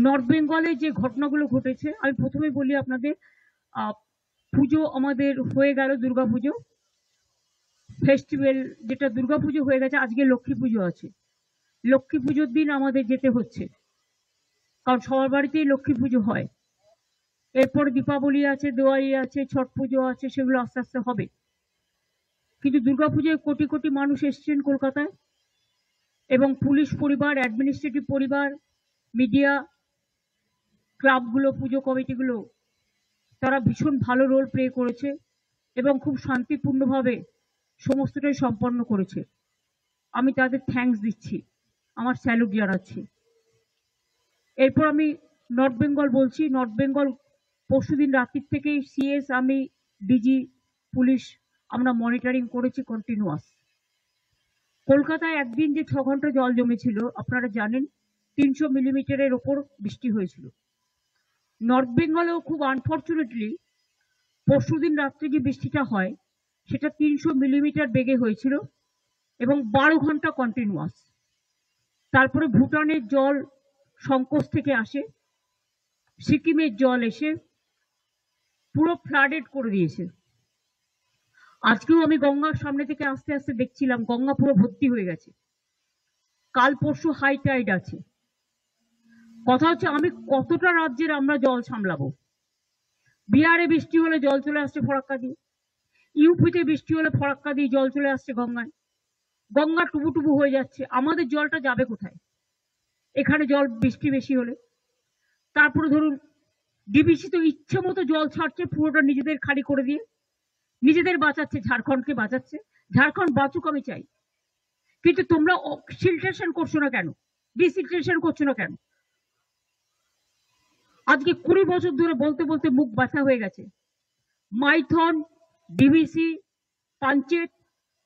North বেঙ্গলে যে ঘটনাগুলো ঘটেছে, আমি প্রথমে বলি আপনাদের, পুজো আমাদের হয়ে গেল, দুর্গাপুজো ফেস্টিভ্যাল, যেটা দুর্গাপুজো হয়ে গেছে, আজকে লক্ষ্মী পুজো আছে। লক্ষ্মী পুজোর দিন আমাদের যেতে হচ্ছে, কারণ সবার বাড়িতেই লক্ষ্মী পুজো হয়। এরপর দীপাবলি আছে, দিওয়ালি আছে, ছট পুজো আছে, সেগুলো আস্তে আস্তে হবে। কিন্তু দুর্গাপুজোয় কোটি কোটি মানুষ এসছেন কলকাতায়, এবং পুলিশ পরিবার, অ্যাডমিনিস্ট্রেটিভ পরিবার, মিডিয়া, ক্লাবগুলো, পুজো কমিটিগুলো, তারা ভীষণ ভালো রোল প্লে করেছে এবং খুব শান্তিপূর্ণভাবে সমস্তটাই সম্পন্ন করেছে। আমি তাদের থ্যাঙ্কস দিচ্ছি, আমার স্যালুট জানাচ্ছি। এরপর আমি নর্থ বেঙ্গল বলছি। নর্থ বেঙ্গল পরশুদিন রাত্রির থেকেই সিএস, আমি, ডিজি, পুলিশ, আমরা মনিটরিং করেছি কন্টিনিউয়াস। কলকাতায় একদিন যে 6 ঘন্টা জল জমেছিল আপনারা জানেন, 300 মিলিমিটারের ওপর বৃষ্টি হয়েছিল। নর্থ বেঙ্গলেও খুব আনফর্চুনেটলি পরশুদিন রাত্রে যে বৃষ্টিটা হয় সেটা 300 মিলিমিটার বেগে হয়েছিল এবং 12 ঘন্টা কন্টিনিউয়াস। তারপরে ভুটানের জল সংকোচ থেকে আসে, সিকিমের জল এসে পুরো ফ্লাডেড করে দিয়েছে। আজকেও আমি গঙ্গার সামনে থেকে আস্তে আস্তে দেখছিলাম, গঙ্গা পুরো ভর্তি হয়ে গেছে। কাল পরশু হাই টাইড আছে। কথা হচ্ছে, আমি কতটা রাজ্যের আমরা জল সামলাবো। বিহারে বৃষ্টি হলে জল চলে আসছে ফরাক্কা দিয়ে, ইউপিতে বৃষ্টি হলে ফরাক্কা দিয়ে জল চলে আসছে গঙ্গায়, গঙ্গা টুবু টুবু হয়ে যাচ্ছে। আমাদের জলটা যাবে কোথায় এখানে জল বৃষ্টি বেশি হলে? তারপরে ধরুন ডিবিসি তো ইচ্ছে মতো জল ছাড়ছে, পুরোটা নিজেদের খালি করে দিয়ে নিজেদের বাঁচাচ্ছে, ঝাড়খণ্ডকে বাঁচাচ্ছে। ঝাড়খণ্ড বাঁচুক, আমি চাই, কিন্তু তোমরা সিলট্রেশন করছো না কেন? ডিসিলট্রেশন করছো না কেন? আজকে 20 বছর ধরে বলতে বলতে মুখ ব্যথা হয়ে গেছে। মাইথন, ডিবিসি, পাঞ্চেত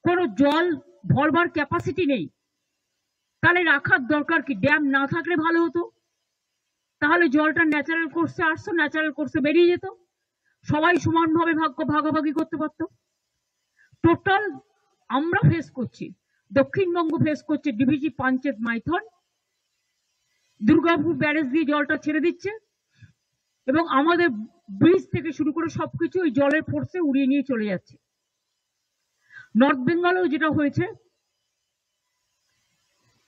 কোনো জল ভরবার ক্যাপাসিটি নেই। তাহলে রাখার দরকার কি? ড্যাম না থাকলে ভালো হতো, তাহলে জলটা ন্যাচারাল কোর্সে আসতো, ন্যাচারাল কোর্সে বেরিয়ে যেত, সবাই সমানভাবে ভাগাভাগি করতে পারতো। টোটাল আমরা ফেস করছি, দক্ষিণবঙ্গ ফেস করছে ডিবিসি, পাঞ্চেত, মাইথন। দুর্গাপুর ব্যারেজ দিয়ে জলটা ছেড়ে দিচ্ছে এবং আমাদের ব্রিজ থেকে শুরু করে সবকিছু ওই জলের ফোর্সে উড়িয়ে নিয়ে চলে যাচ্ছে। নর্থ বেঙ্গলেও যেটা হয়েছে,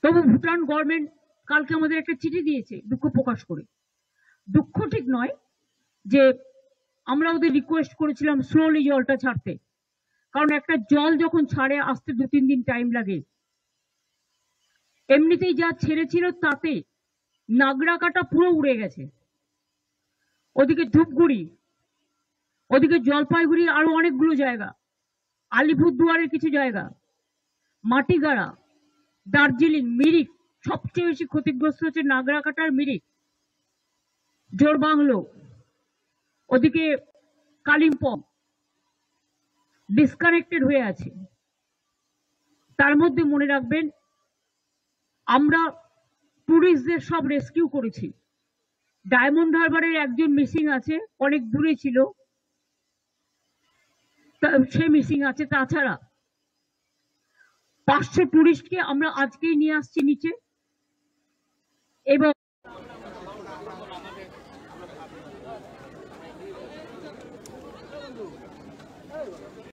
তবু ভুটান গভর্নমেন্ট কালকে আমাদের একটা চিঠি দিয়েছে দুঃখ প্রকাশ করে। দুঃখ ঠিক নয়, যে আমরা ওদের রিকোয়েস্ট করেছিলাম স্লোলি জলটা ছাড়তে, কারণ একটা জল যখন ছাড়ে আসতে 2-3 দিন টাইম লাগে। এমনিতেই যা ছেড়েছিল তাতে নাগরাকাটা পুরো উড়ে গেছে, ওদিকে ধূপগুড়ি, ওদিকে জলপাইগুড়ি, আরো অনেকগুলো জায়গা, আলিপুরদুয়ারের কিছু জায়গা, মাটিগাড়া, দার্জিলিং, মিরিক, সবচেয়ে বেশি ক্ষতিগ্রস্ত হচ্ছে নাগরাকাটার মিরিক, জোরবাংলো, ওদিকে কালিম্পং ডিসকানেক্টেড হয়ে আছে। তার মধ্যে মনে রাখবেন, আমরা টুরিস্টদের সব রেস্কিউ করেছি। ডায়মন্ড হারবারের একজন মিসিং আছে, অনেক দূরে ছিল, সে মিসিং আছে। তাছাড়া 500 টুরিস্টকে আমরা আজকেই নিয়ে আসছি নিচে, এবং